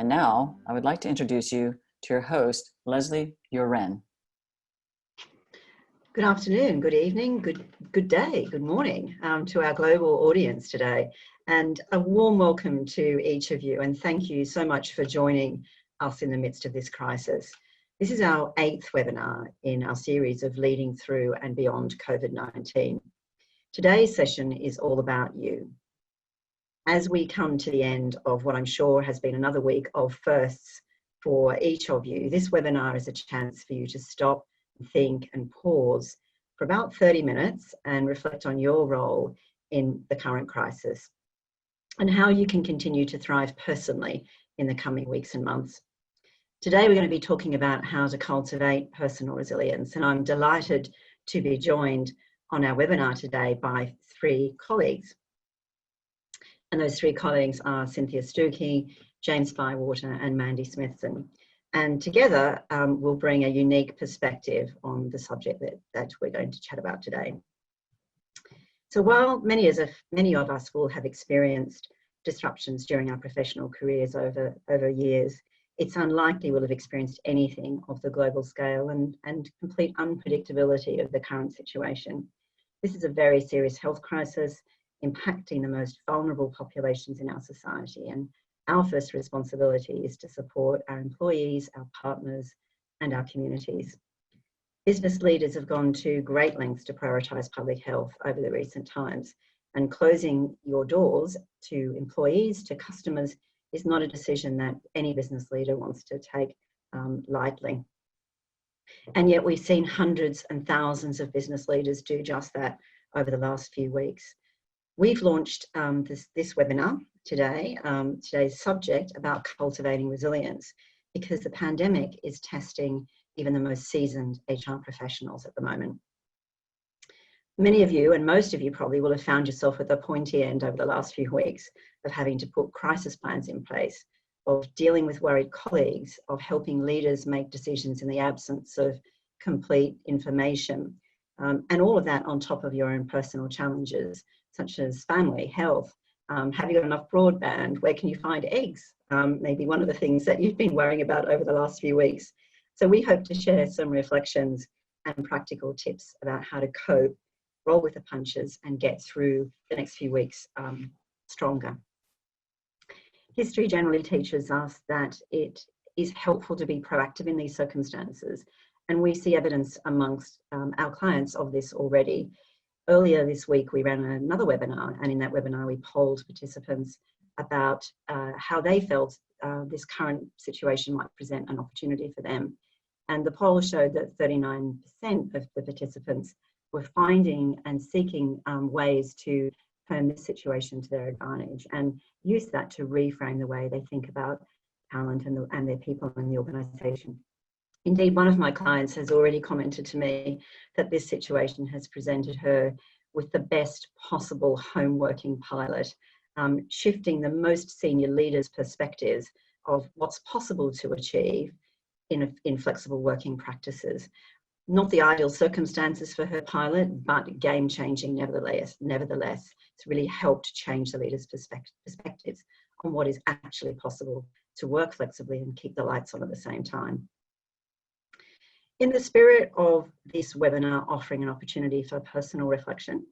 And now I would like to introduce you to your host, Leslie Uren. Good afternoon, good evening, good day, good morning to our global audience today. And a warm welcome to each of you. And thank you so much for joining us in the midst of this crisis. This is our 8th webinar in our series of Leading Through and Beyond COVID-19. Today's session is all about you. As we come to the end of what I'm sure has been another week of firsts for each of you, this webinar is a chance for you to stop, think and pause for about 30 minutes and reflect on your role in the current crisis and how you can continue to thrive personally in the coming weeks and months. Today we're going to be talking about how to cultivate personal resilience, and I'm delighted to be joined on our webinar today by 3 colleagues. And those 3 colleagues are Cynthia Stuckey, James Bywater and Mandy Smithson. And together we'll bring a unique perspective on the subject that we're going to chat about today. So while many of us will have experienced disruptions during our professional careers over years, it's unlikely we'll have experienced anything of the global scale and complete unpredictability of the current situation. This is a very serious health crisis impacting the most vulnerable populations in our society, and our first responsibility is to support our employees, our partners and our communities. Business leaders have gone to great lengths to prioritise public health over the recent times, and closing your doors to employees, to customers, is not a decision that any business leader wants to take lightly. And yet we've seen hundreds and thousands of business leaders do just that over the last few weeks. We've launched this webinar today, today's subject about cultivating resilience, because the pandemic is testing even the most seasoned HR professionals at the moment. Many of you, and most of you probably, will have found yourself at the pointy end over the last few weeks of having to put crisis plans in place, of dealing with worried colleagues, of helping leaders make decisions in the absence of complete information, and all of that on top of your own personal challenges, such as family, health, have you got enough broadband, where can you find eggs? Maybe one of the things that you've been worrying about over the last few weeks. So we hope to share some reflections and practical tips about how to cope, roll with the punches and get through the next few weeks stronger. History generally teaches us that it is helpful to be proactive in these circumstances, and we see evidence amongst our clients of this already. Earlier this week, we ran another webinar, and in that webinar, we polled participants about how they felt this current situation might present an opportunity for them. And the poll showed that 39% of the participants were finding and seeking ways to turn this situation to their advantage and use that to reframe the way they think about talent and their people in the organisation. Indeed, one of my clients has already commented to me that this situation has presented her with the best possible home working pilot, shifting the most senior leaders' perspectives of what's possible to achieve in flexible working practices. Not the ideal circumstances for her pilot, but game-changing nevertheless. It's really helped change the leaders' perspectives on what is actually possible to work flexibly and keep the lights on at the same time. In the spirit of this webinar offering an opportunity for personal reflection,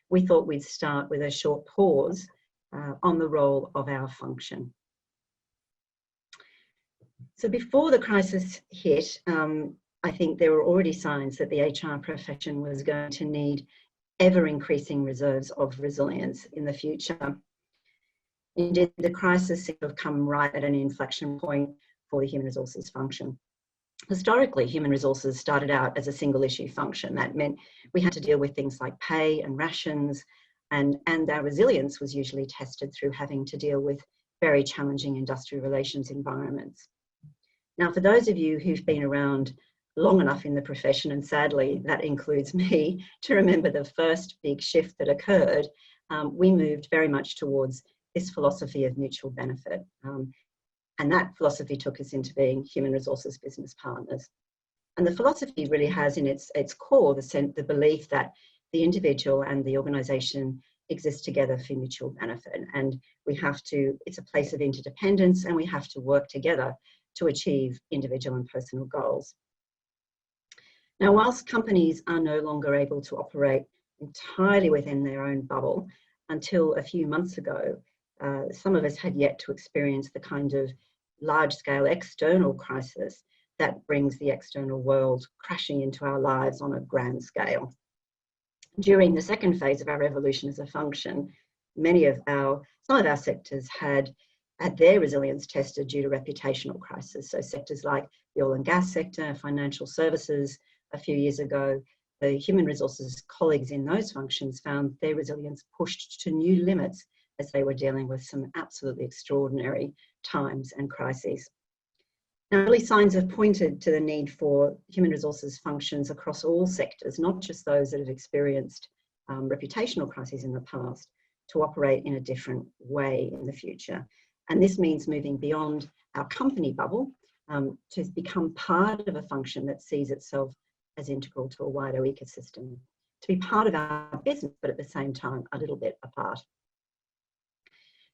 we thought we'd start with a short pause on the role of our function. So before the crisis hit, I think there were already signs that the HR profession was going to need ever-increasing reserves of resilience in the future. Indeed, the crisis seemed to have come right at an inflection point for the human resources function. Historically, human resources started out as a single issue function. That meant we had to deal with things like pay and rations, and our resilience was usually tested through having to deal with very challenging industrial relations environments. Now, for those of you who've been around long enough in the profession, and sadly that includes me, to remember the first big shift that occurred, we moved very much towards this philosophy of mutual benefit. And that philosophy took us into being human resources business partners. And the philosophy really has in its core the belief that the individual and the organisation exist together for mutual benefit. And we have to, it's a place of interdependence, and we have to work together to achieve individual and personal goals. Now, whilst companies are no longer able to operate entirely within their own bubble, until a few months ago, some of us had yet to experience the kind of large-scale external crisis that brings the external world crashing into our lives on a grand scale. During the second phase of our evolution as a function, some of our sectors had their resilience tested due to reputational crisis. So sectors like the oil and gas sector, financial services, a few years ago, the human resources colleagues in those functions found their resilience pushed to new limits as they were dealing with some absolutely extraordinary times and crises. Now, early signs have pointed to the need for human resources functions across all sectors, not just those that have experienced reputational crises in the past, to operate in a different way in the future. And this means moving beyond our company bubble to become part of a function that sees itself as integral to a wider ecosystem, to be part of our business, but at the same time, a little bit apart.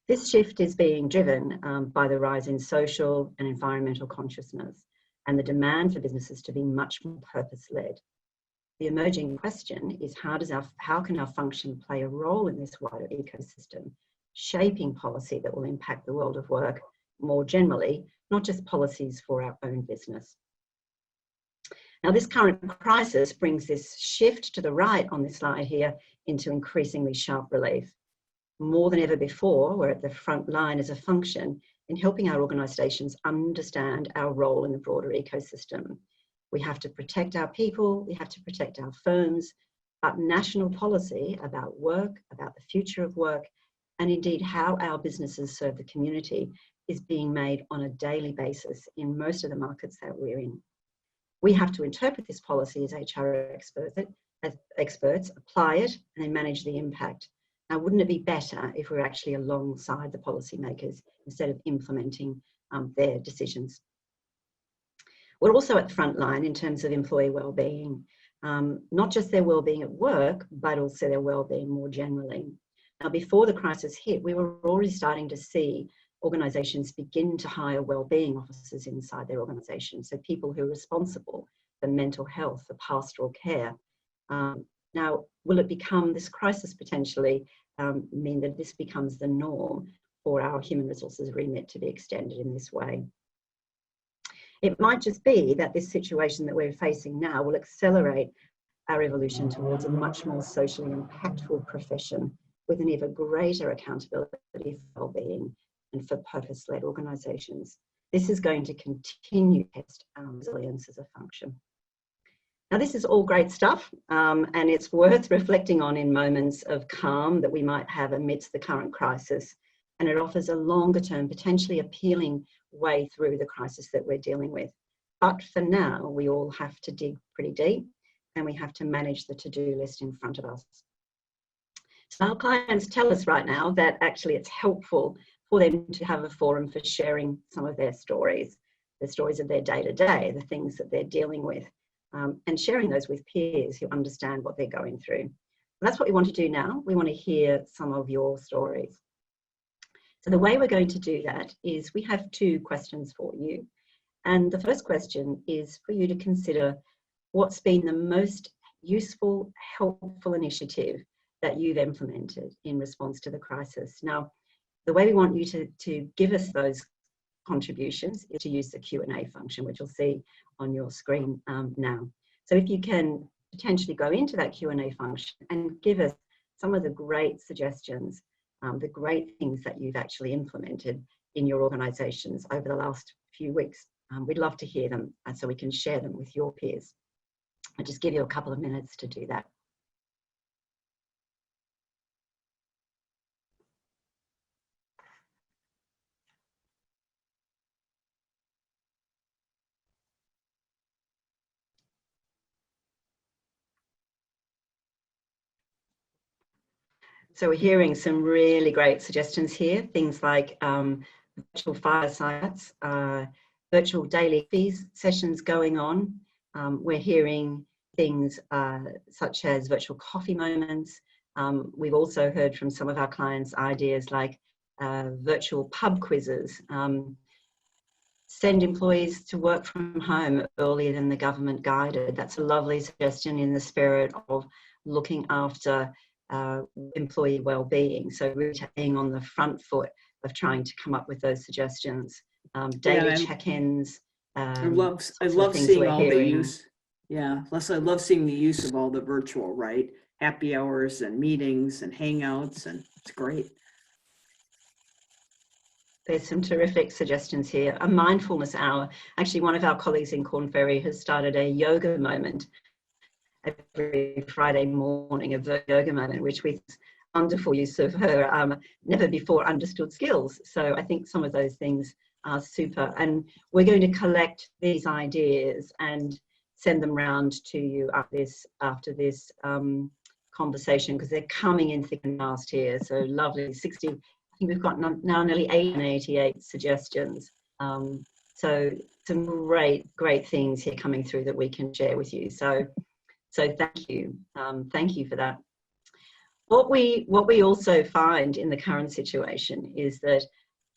This shift is being driven by the rise in social and environmental consciousness and the demand for businesses to be much more purpose-led. The emerging question is how can our function play a role in this wider ecosystem, shaping policy that will impact the world of work more generally, not just policies for our own business. Now, this current crisis brings this shift to the right on this slide here into increasingly sharp relief. More than ever before, we're at the front line as a function in helping our organisations understand our role in the broader ecosystem. We have to protect our people, we have to protect our firms, but national policy about work, about the future of work, and indeed how our businesses serve the community is being made on a daily basis in most of the markets that we're in. We have to interpret this policy as HR experts, apply it, and then manage the impact. Now, wouldn't it be better if we were actually alongside the policymakers instead of implementing their decisions? We're also at the front line in terms of employee wellbeing, not just their wellbeing at work, but also their wellbeing more generally. Now, before the crisis hit, we were already starting to see organisations begin to hire wellbeing officers inside their organisations, so people who are responsible for mental health, for pastoral care. Now, will it become, this crisis potentially mean that this becomes the norm for our human resources remit to be extended in this way? It might just be that this situation that we're facing now will accelerate our evolution towards a much more socially impactful profession with an even greater accountability for wellbeing and for purpose-led organisations. This is going to continue to test our resilience as a function. Now, this is all great stuff, and it's worth reflecting on in moments of calm that we might have amidst the current crisis, and it offers a longer-term, potentially appealing way through the crisis that we're dealing with. But for now, we all have to dig pretty deep, and we have to manage the to-do list in front of us. So our clients tell us right now that actually it's helpful for them to have a forum for sharing some of their stories, the stories of their day-to-day, the things that they're dealing with, and sharing those with peers who understand what they're going through. And that's what we want to do now. We want to hear some of your stories. So the way we're going to do that is we have two questions for you. And the first question is for you to consider what's been the most useful, helpful initiative that you've implemented in response to the crisis. Now, the way we want you to give us those contributions is to use the Q&A function, which you'll see on your screen now. So if you can potentially go into that Q&A function and give us some of the great suggestions, the great things that you've actually implemented in your organisations over the last few weeks. We'd love to hear them so we can share them with your peers. I'll just give you a couple of minutes to do that. So we're hearing some really great suggestions here, things like virtual firesides, virtual daily sessions going on. We're hearing things such as virtual coffee moments, We've also heard from some of our clients ideas like virtual pub quizzes, send employees to work from home earlier than the government guided. That's a lovely suggestion in the spirit of looking after employee well-being. So really being on the front foot of trying to come up with those suggestions. Daily check-ins. I love seeing all the use. Yeah, Leslie, I love seeing the use of all the virtual, right? Happy hours and meetings and hangouts, and it's great. There's some terrific suggestions here. A mindfulness hour. Actually, one of our colleagues in Korn Ferry has started a yoga moment every Friday morning, a yoga moment, which we wonderful use of her never before understood skills. So I think some of those things are super. And we're going to collect these ideas and send them round to you after this conversation, because they're coming in thick and fast here. So lovely, 60. I think we've got now nearly 88 suggestions. So some great things here coming through that we can share with you. So thank you for that. What we also find in the current situation is that,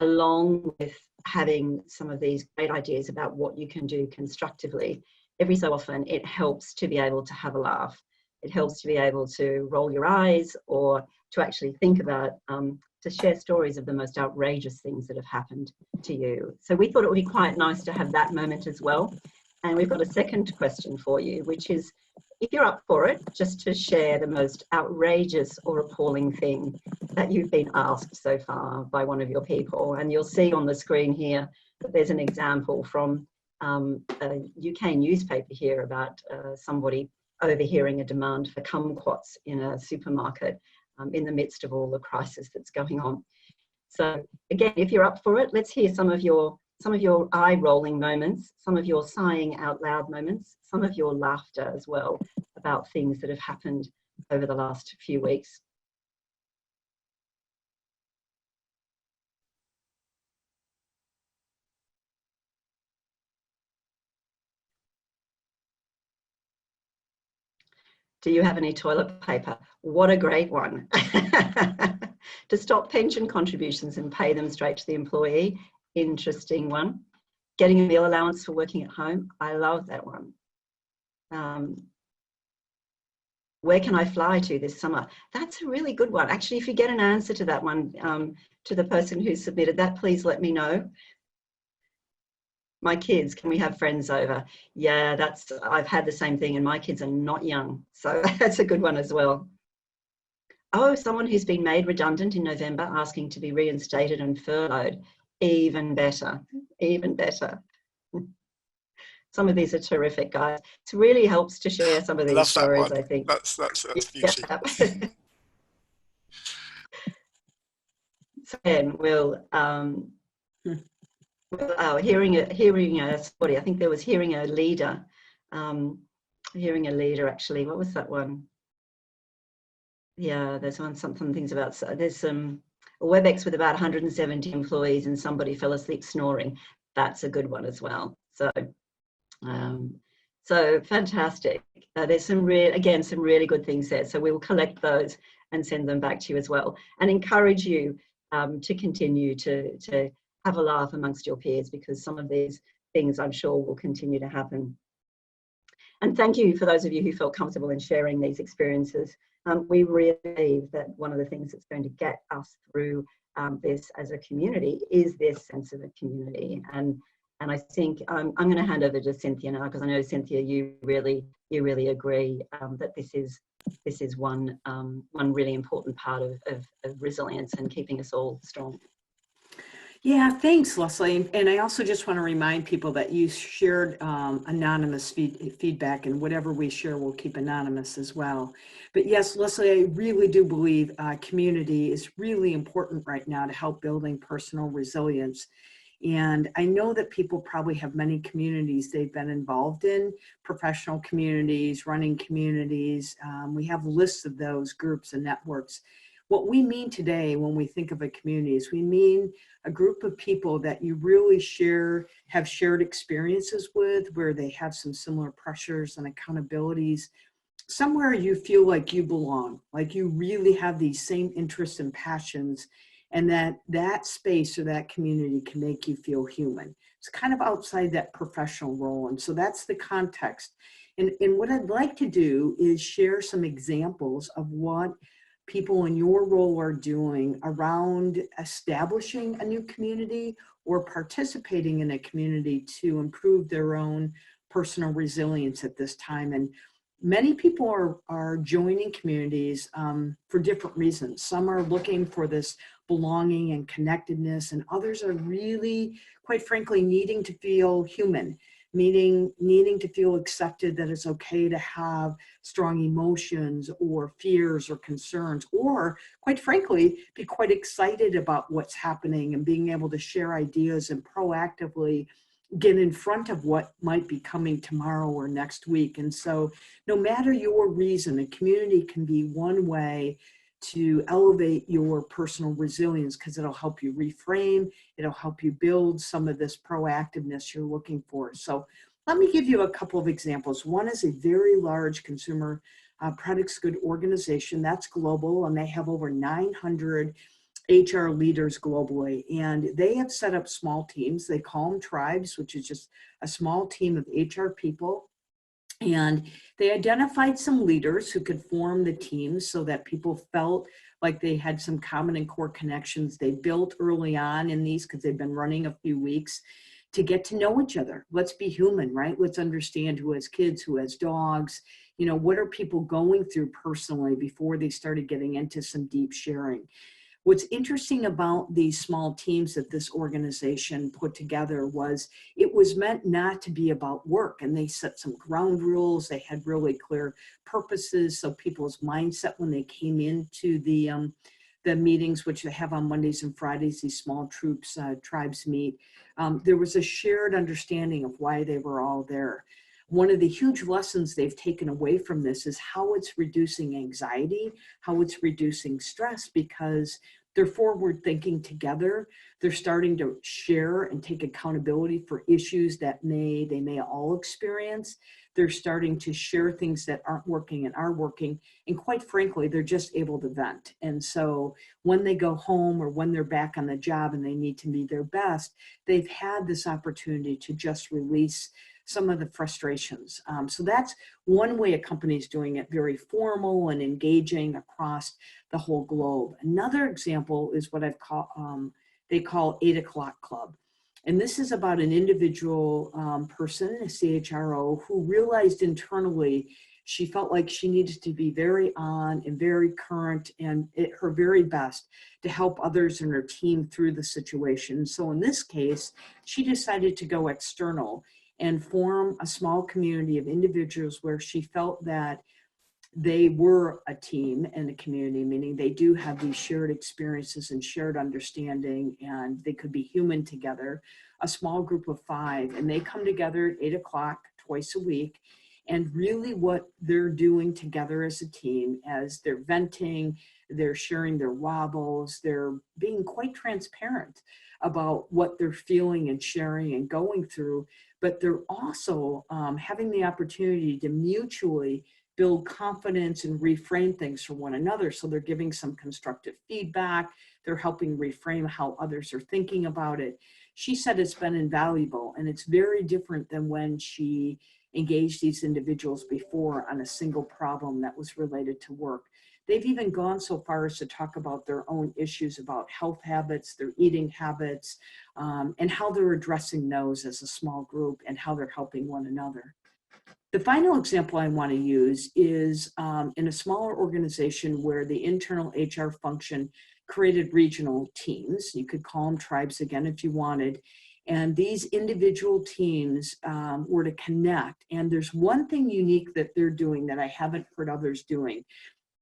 along with having some of these great ideas about what you can do constructively, every so often it helps to be able to have a laugh. It helps to be able to roll your eyes, or to actually think about, to share stories of the most outrageous things that have happened to you. So we thought it would be quite nice to have that moment as well. And we've got a second question for you, which is, if you're up for it, just to share the most outrageous or appalling thing that you've been asked so far by one of your people. And you'll see on the screen here that there's an example from a UK newspaper here about somebody overhearing a demand for kumquats in a supermarket in the midst of all the crisis that's going on. So again, if you're up for it, let's hear some of your eye-rolling moments, some of your sighing out loud moments, some of your laughter as well about things that have happened over the last few weeks. Do you have any toilet paper? What a great one. To stop pension contributions and pay them straight to the employee. Interesting one. Getting a meal allowance for working at home. I love that one. Where can I fly to this summer? That's a really good one. Actually, if you get an answer to that one, to the person who submitted that, please let me know. My kids, can we have friends over? Yeah, I've had the same thing, and my kids are not young. So that's a good one as well. Oh, someone who's been made redundant in November asking to be reinstated and furloughed. Even better, even better. Some of these are terrific, guys. It really helps to share some of these stories, I think. That's beauty. Yeah. So then we'll hearing a somebody, I think there was hearing a leader actually. What was that one? Yeah, there's one, some things about, there's some a WebEx with about 170 employees and somebody fell asleep snoring. That's a good one as well. So so fantastic. There's some really good things there. So we will collect those and send them back to you as well, and encourage you to continue to have a laugh amongst your peers, because some of these things I'm sure will continue to happen. And thank you for those of you who felt comfortable in sharing these experiences. We really believe that one of the things that's going to get us through this as a community is this sense of a community. And I think I'm going to hand over to Cynthia now, because I know, Cynthia, you really agree that this is one really important part of resilience and keeping us all strong. Yeah, thanks, Leslie. And I also just want to remind people that you shared anonymous feedback, and whatever we share, we'll keep anonymous as well. But yes, Leslie, I really do believe community is really important right now to help building personal resilience. And I know that people probably have many communities they've been involved in, professional communities, running communities. We have lists of those groups and networks. What we mean today when we think of a community is we mean a group of people that you really have shared experiences with, where they have some similar pressures and accountabilities somewhere you feel like you belong, like you really have these same interests and passions, and that space or that community can make you feel human. It's kind of outside that professional role. And so that's the context. And what I'd like to do is share some examples of what people in your role are doing around establishing a new community or participating in a community to improve their own personal resilience at this time. And many people are joining communities for different reasons. Some are looking for this belonging and connectedness, and others are really, quite frankly, needing to feel human, needing to feel accepted, that it's okay to have strong emotions or fears or concerns, or quite frankly, be quite excited about what's happening and being able to share ideas and proactively get in front of what might be coming tomorrow or next week. And so no matter your reason, a community can be one way to elevate your personal resilience, because it'll help you reframe, it'll help you build some of this proactiveness you're looking for. So let me give you a couple of examples. One is a very large consumer products good organization that's global, and they have over 900 HR leaders globally, and they have set up small teams. They call them tribes, which is just a small team of HR people. And they identified some leaders who could form the teams so that people felt like they had some common and core connections they built early on in these, because they've been running a few weeks, to get to know each other. Let's be human, right? Let's understand who has kids, who has dogs, what are people going through personally before they started getting into some deep sharing. What's interesting about these small teams that this organization put together was it was meant not to be about work, and they set some ground rules. They had really clear purposes, so people's mindset when they came into the meetings, which they have on Mondays and Fridays, these small tribes meet, there was a shared understanding of why they were all there. One of the huge lessons they've taken away from this is how it's reducing anxiety, how it's reducing stress, because they're forward thinking together. They're starting to share and take accountability for issues that they may all experience. They're starting to share things that aren't working and are working. And quite frankly, they're just able to vent. And so when they go home or when they're back on the job and they need to be their best, they've had this opportunity to just release some of the frustrations. So that's one way a company is doing it, very formal and engaging across the whole globe. Another example is what they call 8 o'clock club. And this is about an individual person, a CHRO, who realized internally she felt like she needed to be very on and very current and at her very best to help others in her team through the situation. So in this case, she decided to go external and form a small community of individuals where she felt that they were a team and a community, meaning they do have these shared experiences and shared understanding, and they could be human together, a small group of 5, and they come together at 8 o'clock twice a week. And really what they're doing together as a team, as they're venting, they're sharing their wobbles, they're being quite transparent about what they're feeling and sharing and going through, but they're also having the opportunity to mutually build confidence and reframe things for one another. So they're giving some constructive feedback. They're helping reframe how others are thinking about it. She said it's been invaluable, and it's very different than when she engaged these individuals before on a single problem that was related to work. They've even gone so far as to talk about their own issues about health habits, their eating habits, and how they're addressing those as a small group and how they're helping one another. The final example I want to use is in a smaller organization where the internal HR function created regional teams. You could call them tribes again if you wanted. And these individual teams were to connect. And there's one thing unique that they're doing that I haven't heard others doing.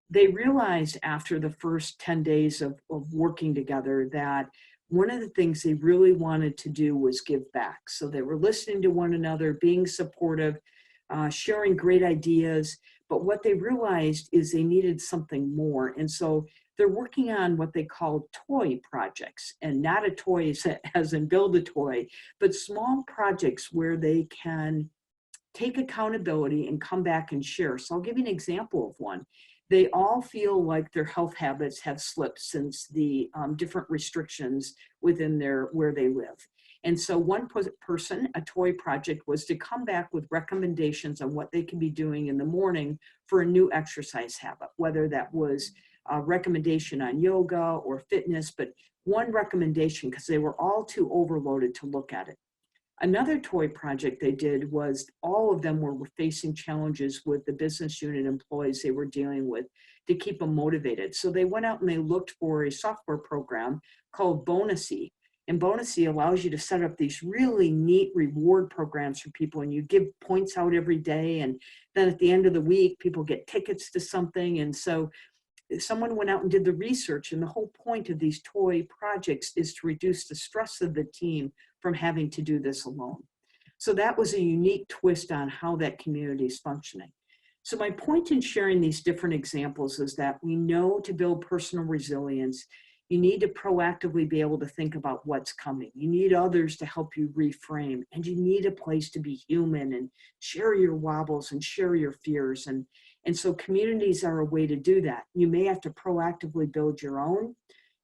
They realized after the first 10 days of working together that one of the things they really wanted to do was give back. So they were listening to one another, being supportive, sharing great ideas. But what they realized is they needed something more. And so they're working on what they call toy projects, and not a toy as in build a toy, but small projects where they can take accountability and come back and share. So I'll give you an example of one. They all feel like their health habits have slipped since the different restrictions within where they live. And so one person, a toy project, was to come back with recommendations on what they can be doing in the morning for a new exercise habit, whether that was a recommendation on yoga or fitness, but one recommendation because they were all too overloaded to look at it. Another toy project they did was all of them were facing challenges with the business unit employees they were dealing with to keep them motivated. So they went out and they looked for a software program called Bonusy. And Bonusy allows you to set up these really neat reward programs for people, and you give points out every day. And then at the end of the week, people get tickets to something. And so someone went out and did the research, and the whole point of these toy projects is to reduce the stress of the team from having to do this alone. So that was a unique twist on how that community is functioning. So my point in sharing these different examples is that we know to build personal resilience, you need to proactively be able to think about what's coming. You need others to help you reframe, and you need a place to be human and share your wobbles and share your fears. And so communities are a way to do that. You may have to proactively build your own.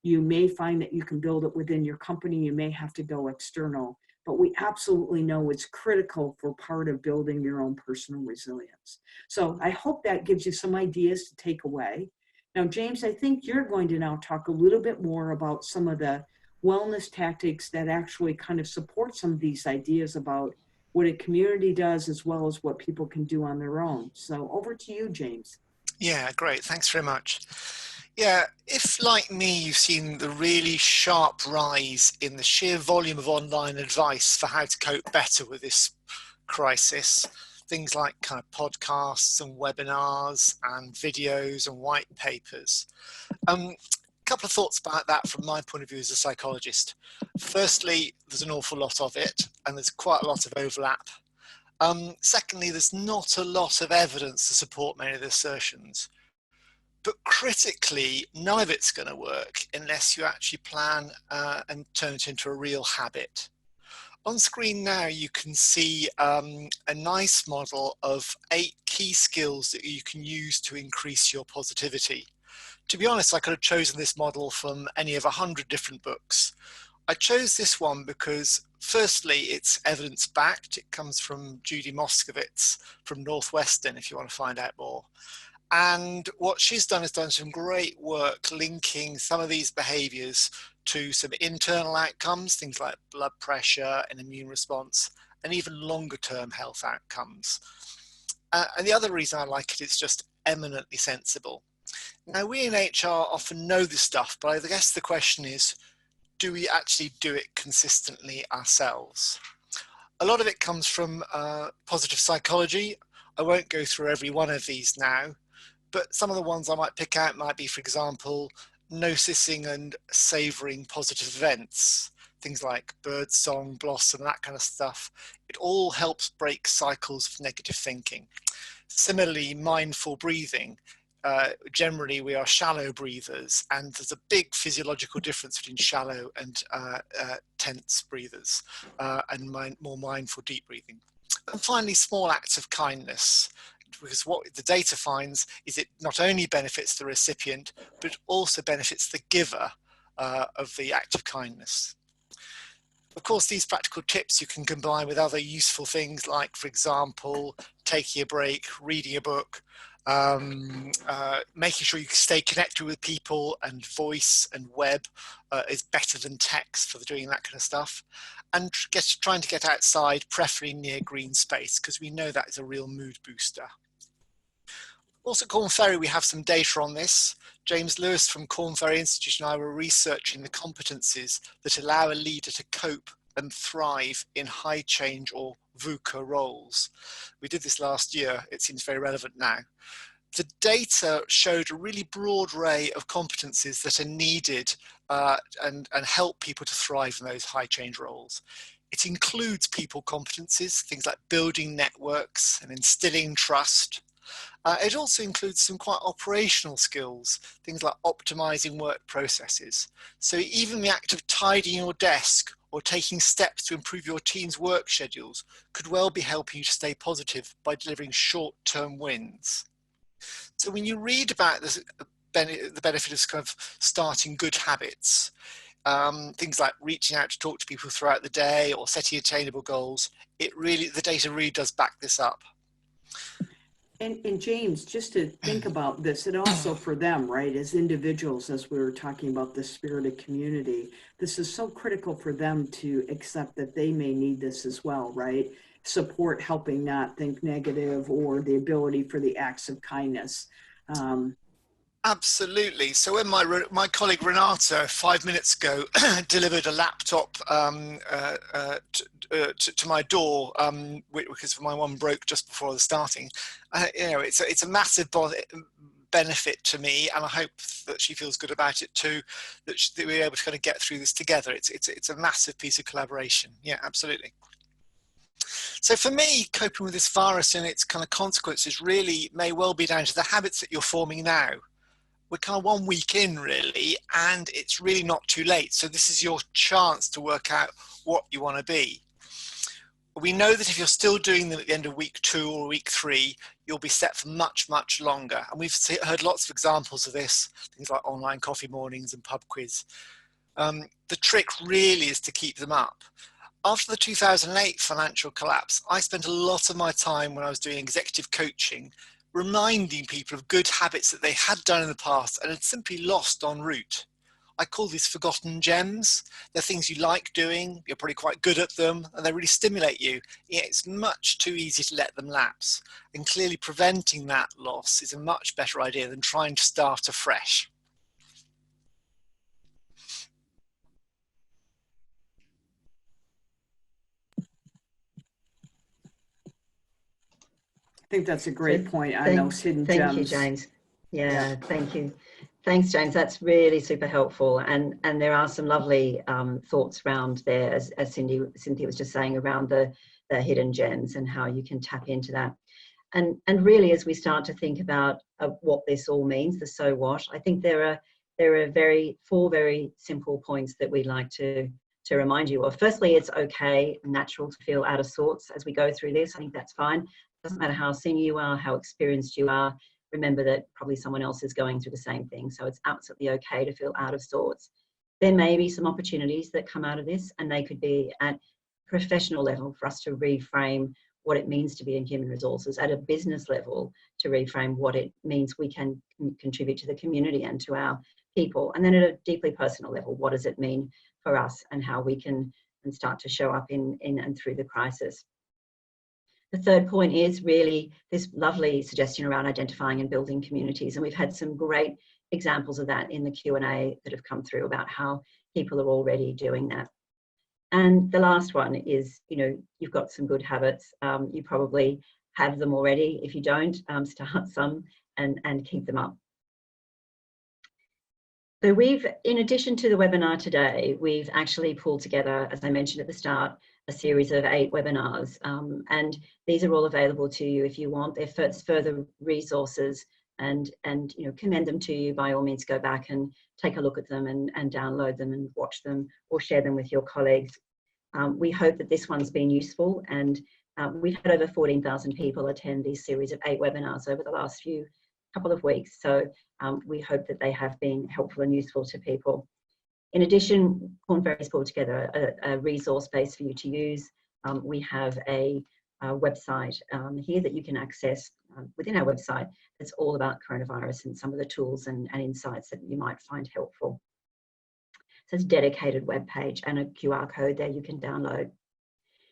You may find that you can build it within your company. You may have to go external, but we absolutely know it's critical for part of building your own personal resilience. So I hope that gives you some ideas to take away. Now, James, I think you're going to now talk a little bit more about some of the wellness tactics that actually kind of support some of these ideas about what a community does as well as what people can do on their own. So over to you, James. Yeah, great. Thanks very much. Yeah, if like me, you've seen the really sharp rise in the sheer volume of online advice for how to cope better with this crisis, things like kind of podcasts and webinars and videos and white papers. A couple of thoughts about that from my point of view as a psychologist. Firstly, there's an awful lot of it, and there's quite a lot of overlap. Secondly, there's not a lot of evidence to support many of the assertions. But critically, none of it's going to work unless you actually plan and turn it into a real habit. On screen now, you can see a nice model of 8 key skills that you can use to increase your positivity. To be honest, I could have chosen this model from any of 100 different books. I chose this one because firstly, it's evidence-backed. It comes from Judy Moskowitz from Northwestern, if you want to find out more. And what she's done is done some great work linking some of these behaviors to some internal outcomes, things like blood pressure and immune response, and even longer term health outcomes. And the other reason I like it is just eminently sensible. Now, we in HR often know this stuff, but I guess the question is, do we actually do it consistently ourselves? A lot of it comes from positive psychology. I won't go through every one of these now, but some of the ones I might pick out might be, for example, noticing and savoring positive events, things like bird song, blossom, that kind of stuff. It all helps break cycles of negative thinking. Similarly, mindful breathing. Generally, we are shallow breathers, and there's a big physiological difference between shallow and tense breathers, and more mindful deep breathing. And finally, small acts of kindness, because what the data finds is it not only benefits the recipient, but it also benefits the giver of the act of kindness. Of course, these practical tips you can combine with other useful things like, for example, taking a break, reading a book, making sure you stay connected with people, and voice and web is better than text for doing that kind of stuff, and trying to get outside, preferably near green space, because we know that is a real mood booster. Also, Korn Ferry, we have some data on this. James Lewis from Korn Ferry Institute and I were researching the competencies that allow a leader to cope and thrive in high change or VUCA roles. We did this last year. It seems very relevant now. The data showed a really broad array of competencies that are needed and help people to thrive in those high change roles. It includes people competencies, things like building networks and instilling trust, It also includes some quite operational skills, things like optimizing work processes. So even the act of tidying your desk or taking steps to improve your team's work schedules could well be helping you to stay positive by delivering short-term wins. So when you read about this, the benefit of kind of starting good habits, things like reaching out to talk to people throughout the day or setting attainable goals, the data really does back this up. And James, just to think about this, and also for them, right, as individuals, as we were talking about the spirit of community, this is so critical for them to accept that they may need this as well, right? Support, helping not think negative, or the ability for the acts of kindness. Absolutely. So when my colleague Renata 5 minutes ago delivered a laptop to my door because my one broke just before the starting, you know, it's a massive benefit to me, and I hope that she feels good about it too. That we're able to kind of get through this together. It's a massive piece of collaboration. Yeah, absolutely. So for me, coping with this virus and its kind of consequences really may well be down to the habits that you're forming now. We're kind of 1 week in really, and it's really not too late. So this is your chance to work out what you want to be. We know that if you're still doing them at the end of week 2 or week 3, you'll be set for much, much longer. And we've heard lots of examples of this, things like online coffee mornings and pub quiz. The trick really is to keep them up. After the 2008 financial collapse, I spent a lot of my time when I was doing executive coaching reminding people of good habits that they had done in the past and had simply lost en route. I call these forgotten gems. They're things you like doing, you're probably quite good at them, and they really stimulate you. Yet it's much too easy to let them lapse. And clearly preventing that loss is a much better idea than trying to start afresh. I think that's a great point on those hidden gems. Thank you, James. Yeah, thank you. Thanks, James. That's really super helpful. And there are some lovely thoughts around there, as Cynthia was just saying, around the hidden gems and how you can tap into that. And really, as we start to think about what this all means, the so what, I think there are 4 very simple points that we'd like to remind you of. Firstly, it's okay, natural to feel out of sorts as we go through this. I think that's fine. Doesn't matter how senior you are, how experienced you are. Remember that probably someone else is going through the same thing. So it's absolutely okay to feel out of sorts. There may be some opportunities that come out of this, and they could be at professional level for us to reframe what it means to be in human resources, at a business level to reframe what it means we can contribute to the community and to our people. And then at a deeply personal level, what does it mean for us and how we can start to show up in and through the crisis. The third point is really this lovely suggestion around identifying and building communities. And we've had some great examples of that in the Q&A that have come through about how people are already doing that. And the last one is, you know, you've got some good habits. You probably have them already. If you don't, start some and keep them up. So we've, in addition to the webinar today, we've actually pulled together, as I mentioned at the start, a series of 8 webinars, and these are all available to you if you want. They're further resources, and you know, commend them to you. By all means, go back and take a look at them and download them and watch them or share them with your colleagues. We hope that this one's been useful, and we've had over 14,000 people attend this series of 8 webinars over the last couple of weeks. So we hope that they have been helpful and useful to people. In addition, Korn Ferry's pulled together a resource base for you to use. We have a website here that you can access within our website that's all about coronavirus and some of the tools and insights that you might find helpful. So it's a dedicated web page and a QR code there you can download.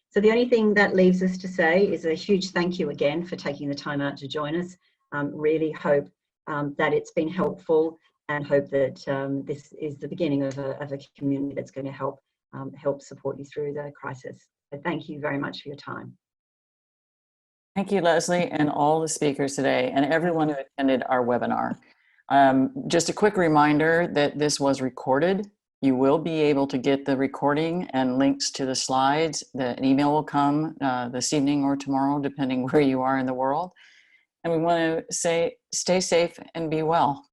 So the only thing that leaves us to say is a huge thank you again for taking the time out to join us. Really hope that it's been helpful, and hope that this is the beginning of a community that's going to help support you through the crisis. So thank you very much for your time. Thank you, Leslie, and all the speakers today, and everyone who attended our webinar. Just a quick reminder that this was recorded. You will be able to get the recording and links to the slides. An email will come this evening or tomorrow, depending where you are in the world. And we want to say, stay safe and be well.